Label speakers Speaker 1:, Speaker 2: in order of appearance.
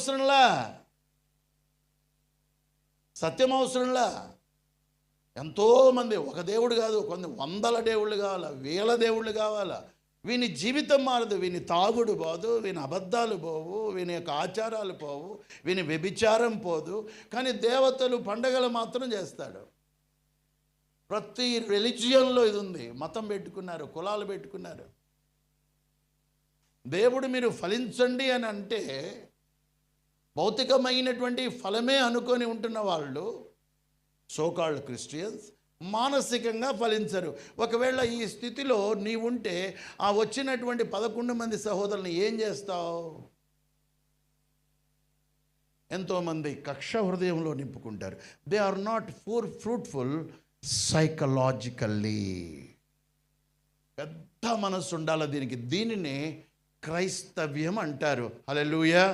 Speaker 1: అవసరంలా, సత్యం అవసరంలా. ఎంతోమంది, ఒక దేవుడు కాదు, కొన్ని వందల దేవుళ్ళు కావాలా, వేల దేవుళ్ళు కావాలా. వీని జీవితం మారదు, వీని తాగుడు పోదు, వీని అబద్ధాలు పోవు, వీని యొక్క ఆచారాలు పోవు, వీని వ్యభిచారం పోదు. కానీ దేవతలు పండగలు మాత్రం చేస్తాడు. ప్రతి రిలీజియన్లో ఇది ఉంది. మతం పెట్టుకున్నారు, కులాలు పెట్టుకున్నారు. దేవుడు మీరు ఫలించండి అని అంటే భౌతికమైనటువంటి ఫలమే అనుకొని ఉంటున్న వాళ్ళు, సోకాల్డ్ క్రిస్టియన్స్, మానసికంగా ఫలించరు. ఒకవేళ ఈ స్థితిలో నీవుంటే ఆ వచ్చినటువంటి 11 మంది సహోదరులను ఏం చేస్తావు? ఎంతోమంది కక్ష హృదయంలో నింపుకుంటారు. They are not fruitful psychologically. పెద్ద మనసు ఉండాలి దీనికి. దీనిని క్రైస్తవ్యం అంటారు. హల్లెలూయా.